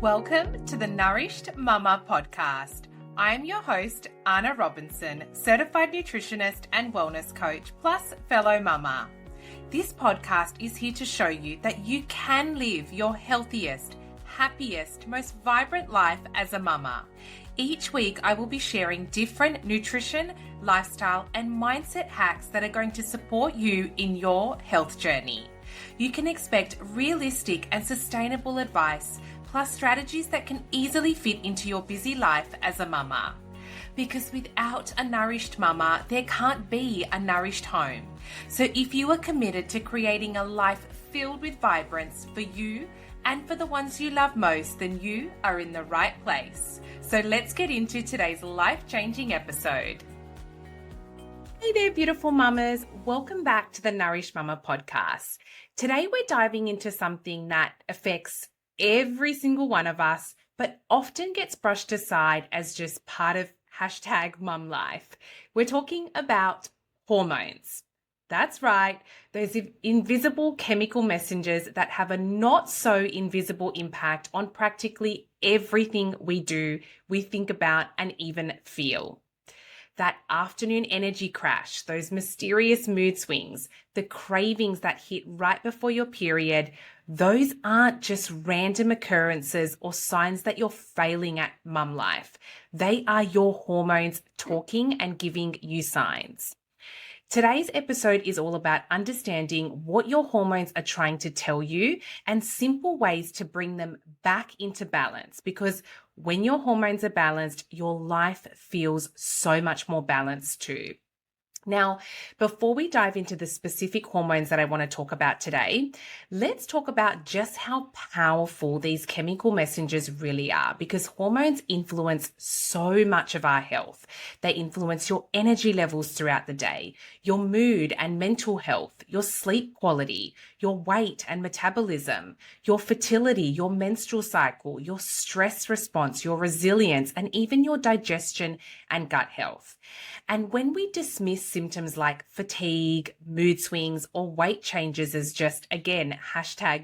Welcome to the Nourished Mama podcast. I am your host, Anna Robinson, certified nutritionist and wellness coach, plus fellow mama. This podcast is here to show you that you can live your healthiest, happiest, most vibrant life as a mama. Each week, I will be sharing different nutrition, lifestyle, and mindset hacks that are going to support you in your health journey. You can expect realistic and sustainable advice, plus strategies that can easily fit into your busy life as a mama. Because without a nourished mama, there can't be a nourished home. So if you are committed to creating a life filled with vibrance for you and for the ones you love most, then you are in the right place. So let's get into today's life-changing episode. Hey there, beautiful mamas. Welcome back to the Nourished Mama podcast. Today we're diving into something that affects every single one of us, but often gets brushed aside as just part of #mum life. We're talking about hormones. That's right, those invisible chemical messengers that have a not so invisible impact on practically everything we do, we think about, and even feel. That afternoon energy crash, those mysterious mood swings, the cravings that hit right before your period, those aren't just random occurrences or signs that you're failing at mum life. They are your hormones talking and giving you signs. Today's episode is all about understanding what your hormones are trying to tell you and simple ways to bring them back into balance, because when your hormones are balanced, your life feels so much more balanced too. Now, before we dive into the specific hormones that I want to talk about today, let's talk about just how powerful these chemical messengers really are, because hormones influence so much of our health. They influence your energy levels throughout the day, your mood and mental health, your sleep quality, your weight and metabolism, your fertility, your menstrual cycle, your stress response, your resilience, and even your digestion and gut health. And when we dismiss symptoms like fatigue, mood swings, or weight changes as just, again,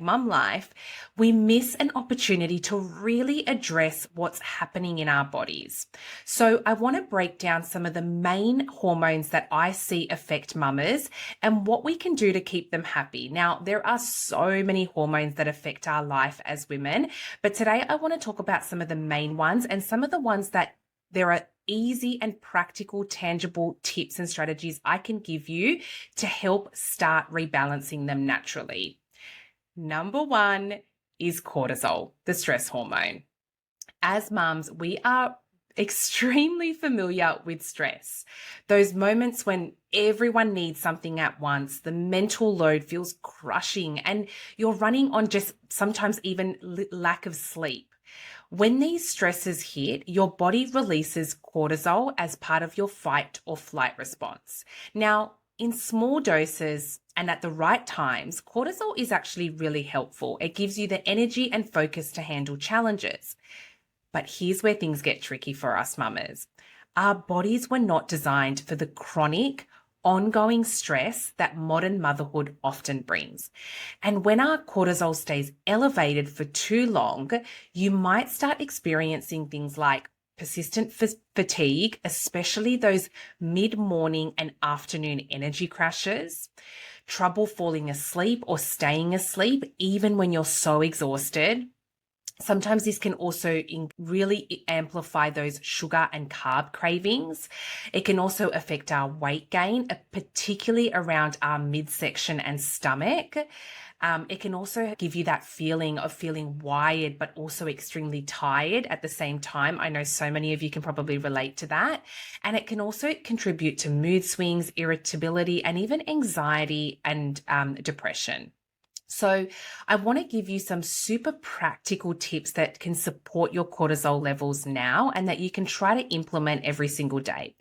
#mum life, we miss an opportunity to really address what's happening in our bodies. So I want to break down some of the main hormones that I see affect mamas and what we can do to keep them happy. Now, there are so many hormones that affect our life as women, but today I want to talk about some of the main ones and some of the ones that there are easy and practical, tangible tips and strategies I can give you to help start rebalancing them naturally. Number one is cortisol, the stress hormone. As mums, we are extremely familiar with stress. Those moments when everyone needs something at once, the mental load feels crushing, and you're running on just sometimes even lack of sleep. When these stresses hit, your body releases cortisol as part of your fight or flight response. Now, in small doses and at the right times, cortisol is actually really helpful. It gives you the energy and focus to handle challenges. But here's where things get tricky for us mamas. Our bodies were not designed for the chronic, ongoing stress that modern motherhood often brings. And when our cortisol stays elevated for too long, you might start experiencing things like persistent fatigue, especially those mid-morning and afternoon energy crashes, trouble falling asleep or staying asleep, even when you're so exhausted. Sometimes this can also really amplify those sugar and carb cravings. It can also affect our weight gain, particularly around our midsection and stomach. It can also give you that feeling of feeling wired, but also extremely tired at the same time. I know so many of you can probably relate to that. And it can also contribute to mood swings, irritability, and even anxiety and depression. So I want to give you some super practical tips that can support your cortisol levels now and that you can try to implement every single day.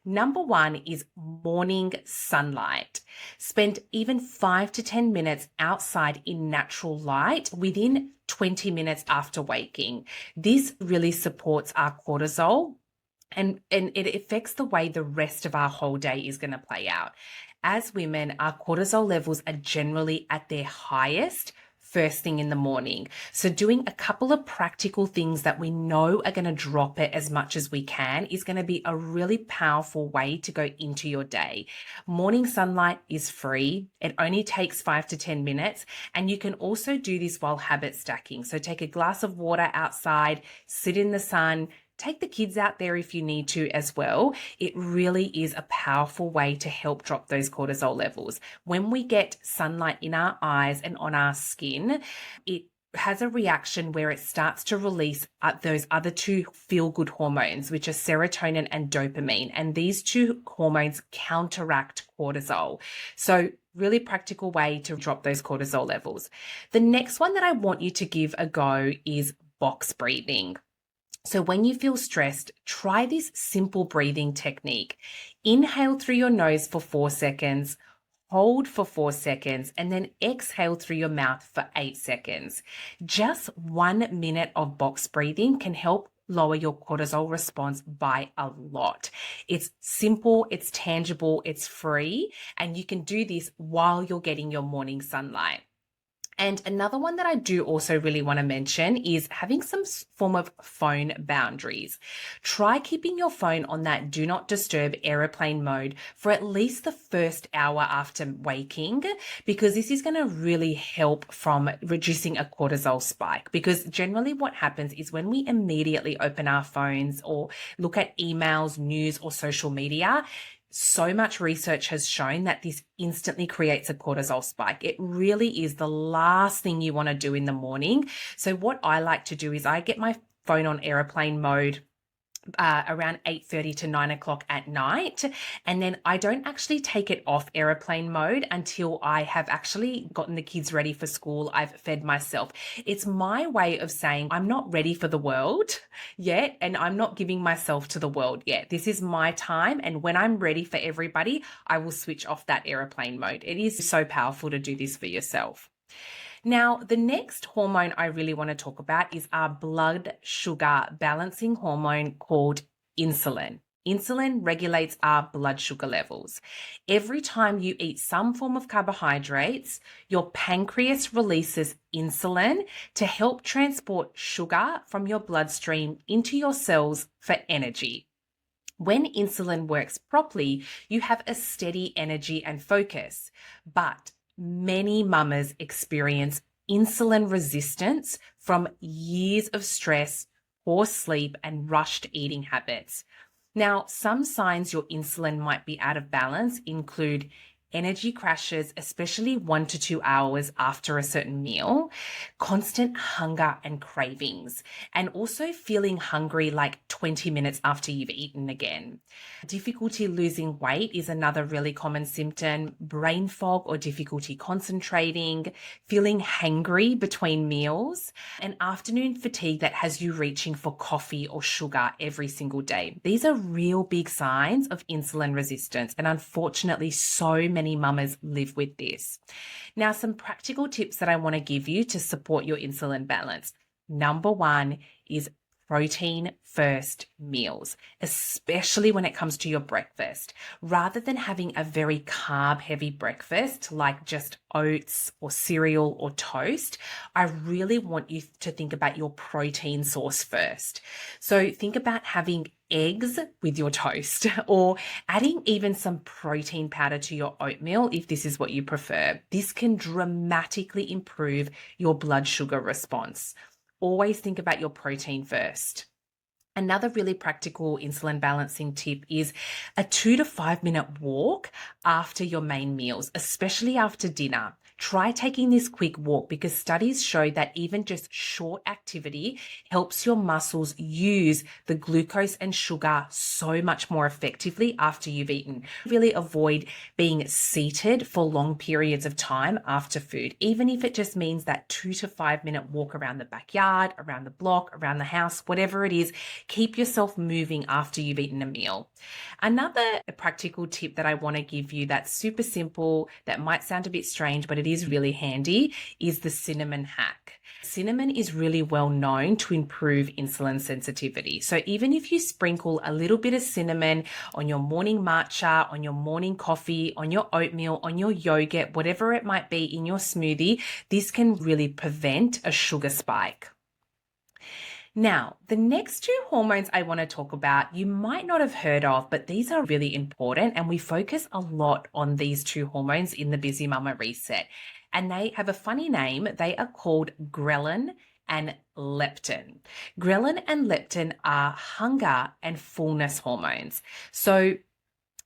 Number one is morning sunlight. Spend even 5 to 10 minutes outside in natural light within 20 minutes after waking. This really supports our cortisol and it affects the way the rest of our whole day is going to play out. As women, our cortisol levels are generally at their highest first thing in the morning. So doing a couple of practical things that we know are going to drop it as much as we can is going to be a really powerful way to go into your day. Morning sunlight is free. It only takes 5 to 10 minutes. And you can also do this while habit stacking. So take a glass of water outside, sit in the sun, take the kids out there if you need to as well. It really is a powerful way to help drop those cortisol levels. When we get sunlight in our eyes and on our skin, it has a reaction where it starts to release those other two feel-good hormones, which are serotonin and dopamine. And these two hormones counteract cortisol. So really practical way to drop those cortisol levels. The next one that I want you to give a go is box breathing. So when you feel stressed, try this simple breathing technique. Inhale through your nose for 4 seconds, hold for 4 seconds, and then exhale through your mouth for 8 seconds. Just 1 minute of box breathing can help lower your cortisol response by a lot. It's simple, it's tangible, it's free, and you can do this while you're getting your morning sunlight. And another one that I do also really want to mention is having some form of phone boundaries. Try keeping your phone on that do not disturb airplane mode for at least the first hour after waking, because this is going to really help from reducing a cortisol spike. Because generally what happens is when we immediately open our phones or look at emails, news, or social media, so much research has shown that this instantly creates a cortisol spike. It really is the last thing you want to do in the morning. So what I like to do is I get my phone on airplane mode around 8:30 to 9 o'clock at night. And then I don't actually take it off airplane mode until I have actually gotten the kids ready for school. I've fed myself. It's my way of saying I'm not ready for the world yet, and I'm not giving myself to the world yet. This is my time. And when I'm ready for everybody, I will switch off that airplane mode. It is so powerful to do this for yourself. Now, the next hormone I really want to talk about is our blood sugar balancing hormone called insulin. Insulin regulates our blood sugar levels. Every time you eat some form of carbohydrates, your pancreas releases insulin to help transport sugar from your bloodstream into your cells for energy. When insulin works properly, you have a steady energy and focus. But many mamas experience insulin resistance from years of stress, poor sleep, and rushed eating habits. Now, some signs your insulin might be out of balance include energy crashes, especially 1 to 2 hours after a certain meal, constant hunger and cravings, and also feeling hungry like 20 minutes after you've eaten again. Difficulty losing weight is another really common symptom, brain fog or difficulty concentrating, feeling hangry between meals, and afternoon fatigue that has you reaching for coffee or sugar every single day. These are real big signs of insulin resistance, and unfortunately, so many mamas live with this. Now, some practical tips that I want to give you to support your insulin balance. Number 1 is protein first meals, especially when it comes to your breakfast. Rather than having a very carb heavy breakfast like just oats or cereal or toast, I really want you to think about your protein source first. So think about having eggs with your toast or adding even some protein powder to your oatmeal if this is what you prefer. This can dramatically improve your blood sugar response. Always think about your protein first. Another really practical insulin balancing tip is a 2 to 5 minute walk after your main meals, especially after dinner. Try taking this quick walk because studies show that even just short activity helps your muscles use the glucose and sugar so much more effectively after you've eaten. Really avoid being seated for long periods of time after food, even if it just means that 2 to 5 minute walk around the backyard, around the block, around the house, whatever it is. Keep yourself moving after you've eaten a meal. Another practical tip that I want to give you that's super simple, that might sound a bit strange, but it is really handy, is the cinnamon hack. Cinnamon is really well known to improve insulin sensitivity. So even if you sprinkle a little bit of cinnamon on your morning matcha, on your morning coffee, on your oatmeal, on your yogurt, whatever it might be in your smoothie, this can really prevent a sugar spike. Now, the next two hormones I want to talk about, you might not have heard of, but these are really important, and we focus a lot on these two hormones in the Busy Mama Reset. And they have a funny name. They are called ghrelin and leptin. Ghrelin and leptin are hunger and fullness hormones. So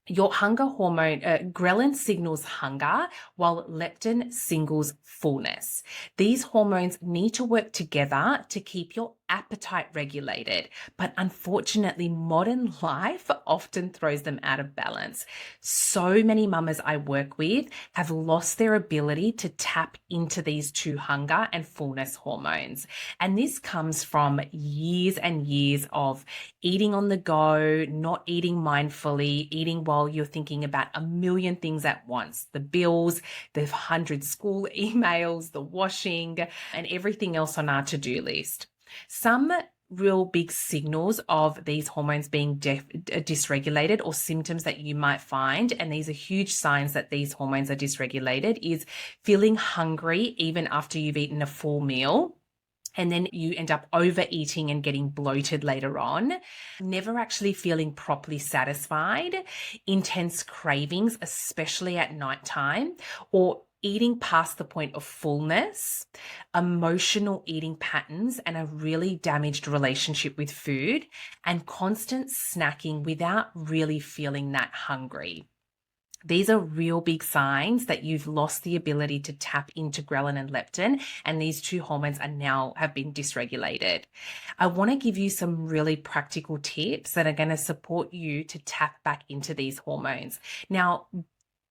your hunger hormone, ghrelin signals hunger, while leptin signals fullness. These hormones need to work together to keep your appetite regulated, but unfortunately, modern life often throws them out of balance. So many mamas I work with have lost their ability to tap into these two hunger and fullness hormones. And this comes from years and years of eating on the go, not eating mindfully, eating while you're thinking about a million things at once, the bills, the 100 school emails, the washing, and everything else on our to-do list. Some real big signals of these hormones being dysregulated, or symptoms that you might find, and these are huge signs that these hormones are dysregulated, is feeling hungry even after you've eaten a full meal. And then you end up overeating and getting bloated later on, never actually feeling properly satisfied, intense cravings, especially at nighttime, or eating past the point of fullness, emotional eating patterns and a really damaged relationship with food, and constant snacking without really feeling that hungry. These are real big signs that you've lost the ability to tap into ghrelin and leptin, and these two hormones have been dysregulated. I want to give you some really practical tips that are going to support you to tap back into these hormones. Now,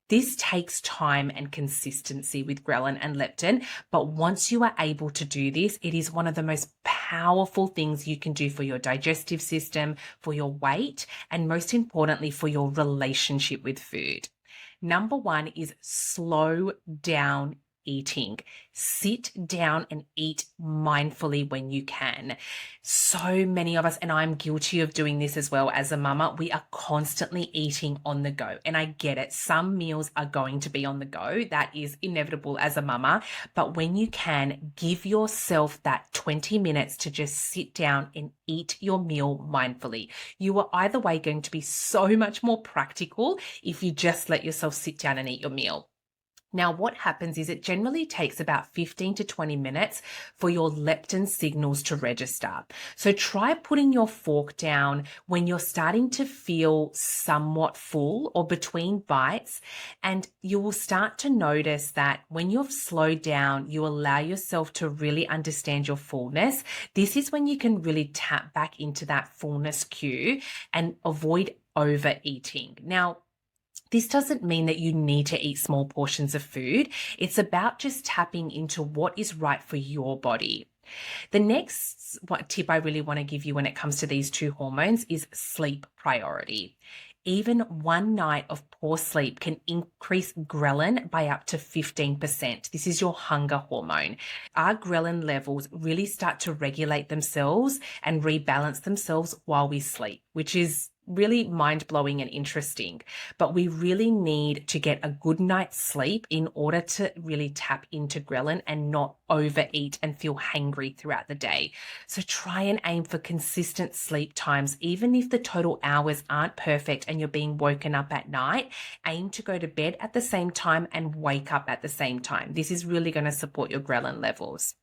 this takes time and consistency with ghrelin and leptin, but once you are able to do this, it is one of the most powerful things you can do for your digestive system, for your weight, and most importantly, for your relationship with food. Number one is slow down eating. Sit down and eat mindfully when you can. So many of us, and I'm guilty of doing this as well as a mama, we are constantly eating on the go. And I get it. Some meals are going to be on the go. That is inevitable as a mama. But when you can, give yourself that 20 minutes to just sit down and eat your meal mindfully. You are either way going to be so much more practical if you just let yourself sit down and eat your meal. Now, what happens is it generally takes about 15 to 20 minutes for your leptin signals to register. So try putting your fork down when you're starting to feel somewhat full or between bites, and you will start to notice that when you've slowed down, you allow yourself to really understand your fullness. This is when you can really tap back into that fullness cue and avoid overeating. Now, this doesn't mean that you need to eat small portions of food. It's about just tapping into what is right for your body. The next tip I really want to give you when it comes to these two hormones is sleep priority. Even one night of poor sleep can increase ghrelin by up to 15%. This is your hunger hormone. Our ghrelin levels really start to regulate themselves and rebalance themselves while we sleep, which is really mind-blowing and interesting. But we really need to get a good night's sleep in order to really tap into ghrelin and not overeat and feel hangry throughout the day. So try and aim for consistent sleep times. Even if the total hours aren't perfect and you're being woken up at night, aim to go to bed at the same time and wake up at the same time. This is really going to support your ghrelin levels.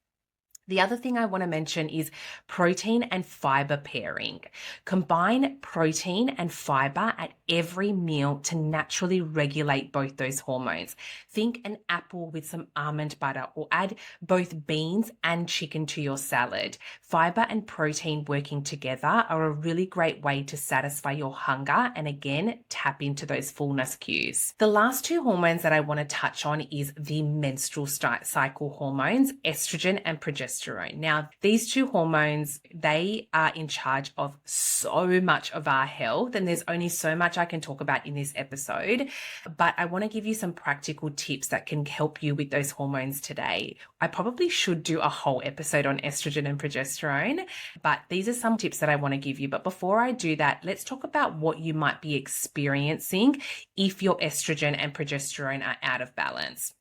The other thing I want to mention is protein and fiber pairing. Combine protein and fiber at every meal to naturally regulate both those hormones. Think an apple with some almond butter, or add both beans and chicken to your salad. Fiber and protein working together are a really great way to satisfy your hunger and again, tap into those fullness cues. The last two hormones that I want to touch on is the menstrual cycle hormones, estrogen and progesterone. progesterone. Now, these two hormones, they are in charge of so much of our health, and there's only so much I can talk about in this episode, but I want to give you some practical tips that can help you with those hormones today. I probably should do a whole episode on estrogen and progesterone, but these are some tips that I want to give you. But before I do that, let's talk about what you might be experiencing if your estrogen and progesterone are out of balance.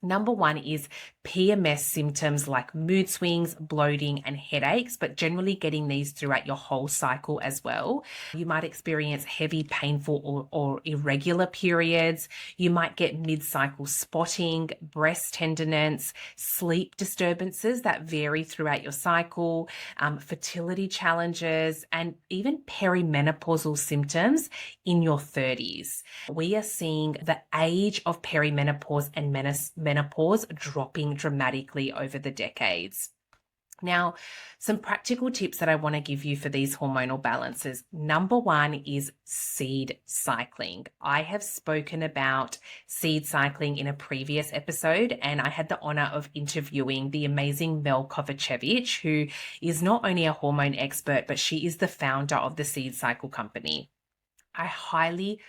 Number one is PMS symptoms like mood swings, bloating, and headaches, but generally getting these throughout your whole cycle as well. You might experience heavy, painful, or irregular periods. You might get mid-cycle spotting, breast tenderness, sleep disturbances that vary throughout your cycle, fertility challenges, and even perimenopausal symptoms in your 30s. We are seeing the age of perimenopause and menopause dropping dramatically over the decades. Now, some practical tips that I want to give you for these hormonal balances. Number one is seed cycling. I have spoken about seed cycling in a previous episode, and I had the honor of interviewing the amazing Mel Kovacevic, who is not only a hormone expert, but she is the founder of the Seed Cycle company. I highly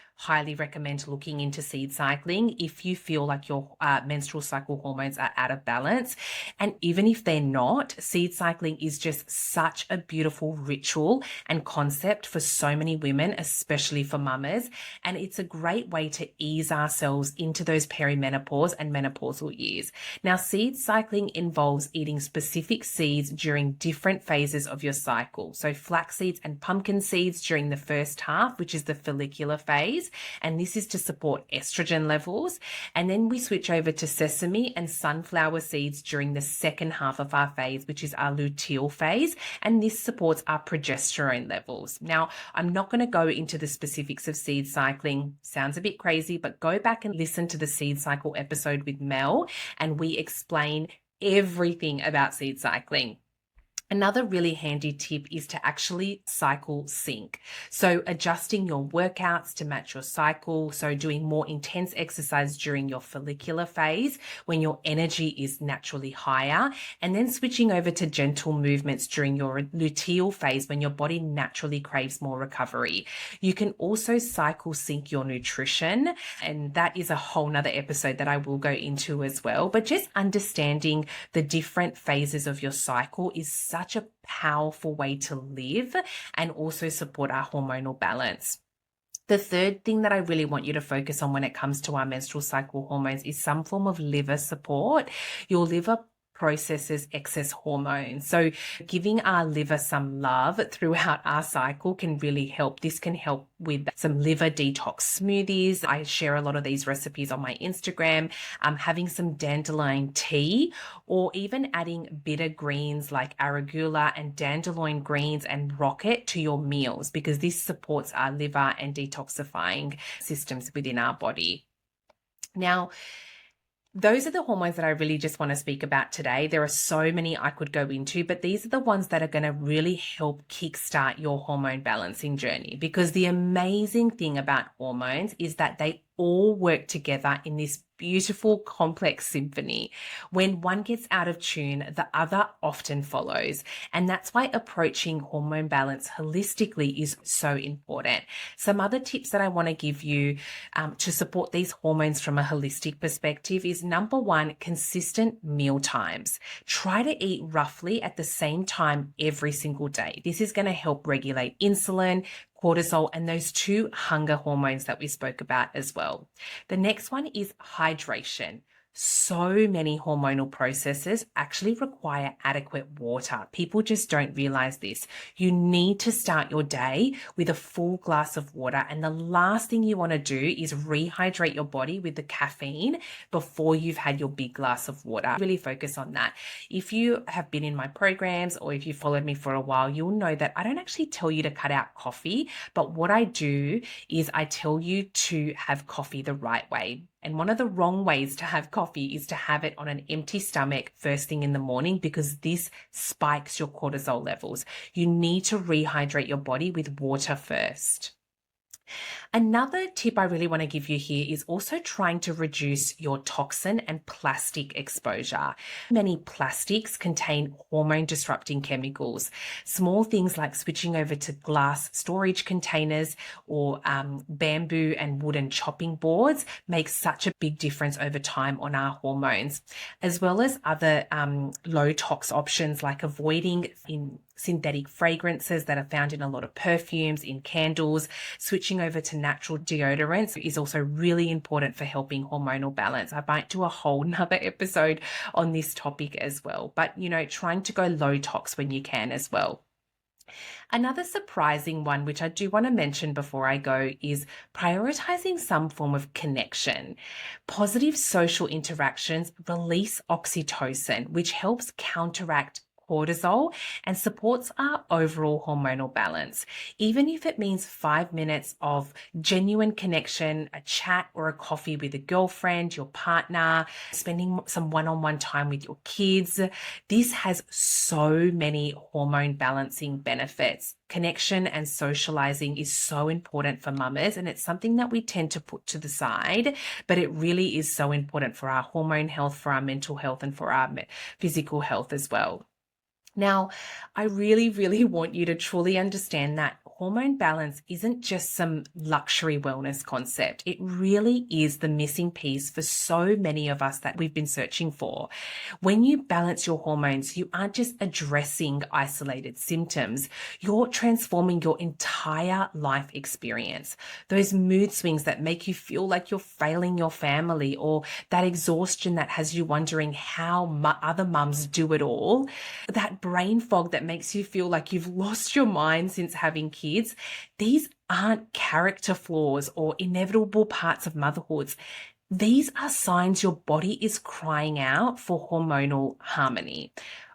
recommend looking into seed cycling if you feel like your menstrual cycle hormones are out of balance. And even if they're not, seed cycling is just such a beautiful ritual and concept for so many women, especially for mamas. And it's a great way to ease ourselves into those perimenopause and menopausal years. Now, seed cycling involves eating specific seeds during different phases of your cycle. So flax seeds and pumpkin seeds during the first half, which is the follicular phase, and this is to support estrogen levels. And then we switch over to sesame and sunflower seeds during the second half of our phase, which is our luteal phase, and this supports our progesterone levels. Now, I'm not going to go into the specifics of seed cycling. Sounds a bit crazy, but go back and listen to the seed cycle episode with Mel, and we explain everything about seed cycling. Another really handy tip is to actually cycle sync. So adjusting your workouts to match your cycle. So doing more intense exercise during your follicular phase when your energy is naturally higher, and then switching over to gentle movements during your luteal phase when your body naturally craves more recovery. You can also cycle sync your nutrition, and that is a whole nother episode that I will go into as well. But just understanding the different phases of your cycle is such a powerful way to live and also support our hormonal balance. The third thing that I really want you to focus on when it comes to our menstrual cycle hormones is some form of liver support. Your liver processes excess hormones. So giving our liver some love throughout our cycle can really help. This can help with some liver detox smoothies. I share a lot of these recipes on my Instagram. Having some dandelion tea, or even adding bitter greens like arugula and dandelion greens and rocket to your meals, because this supports our liver and detoxifying systems within our body. Now, those are the hormones that I really just want to speak about today. There are so many I could go into, but these are the ones that are going to really help kickstart your hormone balancing journey, because the amazing thing about hormones is that they all work together in this beautiful, complex symphony. When one gets out of tune, the other often follows. And that's why approaching hormone balance holistically is so important. Some other tips that I want to give you to support these hormones from a holistic perspective is, number one, consistent meal times. Try to eat roughly at the same time every single day. This is going to help regulate insulin, cortisol, and those two hunger hormones that we spoke about as well. The next one is hydration. So many hormonal processes actually require adequate water. People just don't realize this. You need to start your day with a full glass of water, and the last thing you want to do is rehydrate your body with the caffeine before you've had your big glass of water. Really focus on that. If you have been in my programs or if you followed me for a while, you'll know that I don't actually tell you to cut out coffee, but what I do is I tell you to have coffee the right way. And one of the wrong ways to have coffee is to have it on an empty stomach first thing in the morning, because this spikes your cortisol levels. You need to rehydrate your body with water first. Another tip I really want to give you here is also trying to reduce your toxin and plastic exposure. Many plastics contain hormone disrupting chemicals. Small things like switching over to glass storage containers or bamboo and wooden chopping boards make such a big difference over time on our hormones, as well as other low tox options like avoiding synthetic fragrances that are found in a lot of perfumes, in candles. Switching over to natural deodorants is also really important for helping hormonal balance. I might do a whole nother episode on this topic as well, but trying to go low tox when you can as well. Another surprising one, which I do want to mention before I go, is prioritizing some form of connection. Positive social interactions release oxytocin, which helps counteract cortisol and supports our overall hormonal balance. Even if it means 5 minutes of genuine connection, a chat or a coffee with a girlfriend, your partner, spending some one-on-one time with your kids, this has so many hormone balancing benefits. Connection and socializing is so important for mamas, and it's something that we tend to put to the side, but it really is so important for our hormone health, for our mental health, and for our physical health as well. Now, I really, really want you to truly understand that hormone balance isn't just some luxury wellness concept. It really is the missing piece for so many of us that we've been searching for. When you balance your hormones, you aren't just addressing isolated symptoms, you're transforming your entire life experience. Those mood swings that make you feel like you're failing your family, or that exhaustion that has you wondering how other mums do it all, that brain fog that makes you feel like you've lost your mind since having kids, these aren't character flaws or inevitable parts of motherhood. These are signs your body is crying out for hormonal harmony.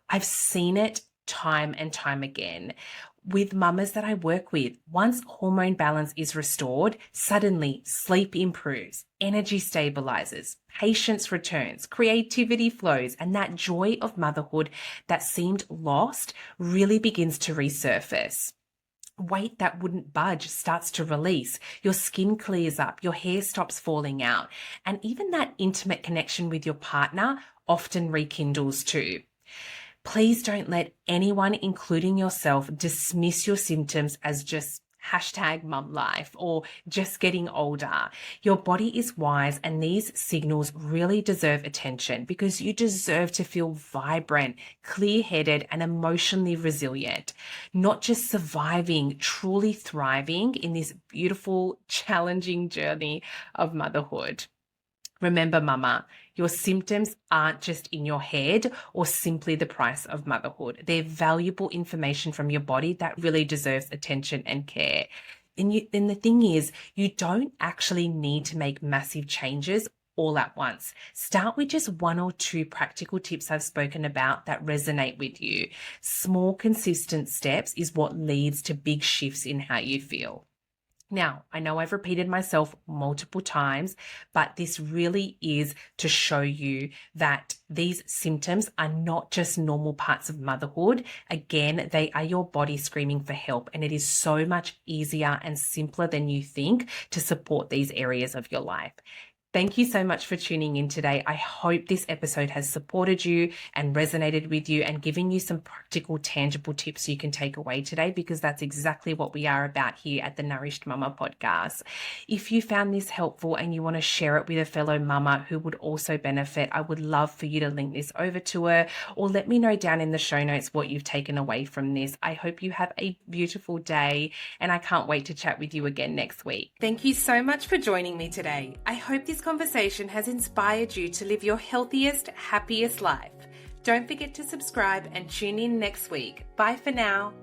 I've seen it time and time again with mamas that I work with. Once hormone balance is restored, suddenly sleep improves, energy stabilizes, patience returns, creativity flows, and that joy of motherhood that seemed lost really begins to resurface. Weight that wouldn't budge starts to release, your skin clears up, your hair stops falling out, and even that intimate connection with your partner often rekindles too. Please don't let anyone, including yourself, dismiss your symptoms as just #mum life or just getting older. Your body is wise, and these signals really deserve attention because you deserve to feel vibrant, clear-headed, and emotionally resilient, not just surviving, truly thriving in this beautiful, challenging journey of motherhood. Remember, mama, your symptoms aren't just in your head or simply the price of motherhood. They're valuable information from your body that really deserves attention and care. And the thing is, you don't actually need to make massive changes all at once. Start with just 1 or 2 practical tips I've spoken about that resonate with you. Small, consistent steps is what leads to big shifts in how you feel. Now, I know I've repeated myself multiple times, but this really is to show you that these symptoms are not just normal parts of motherhood. Again, they are your body screaming for help, and it is so much easier and simpler than you think to support these areas of your life. Thank you so much for tuning in today. I hope this episode has supported you and resonated with you and given you some practical, tangible tips you can take away today, because that's exactly what we are about here at the Nourished Mama podcast. If you found this helpful and you want to share it with a fellow mama who would also benefit, I would love for you to link this over to her, or let me know down in the show notes what you've taken away from this. I hope you have a beautiful day, and I can't wait to chat with you again next week. Thank you so much for joining me today. I hope this conversation has inspired you to live your healthiest, happiest life. Don't forget to subscribe and tune in next week. Bye for now.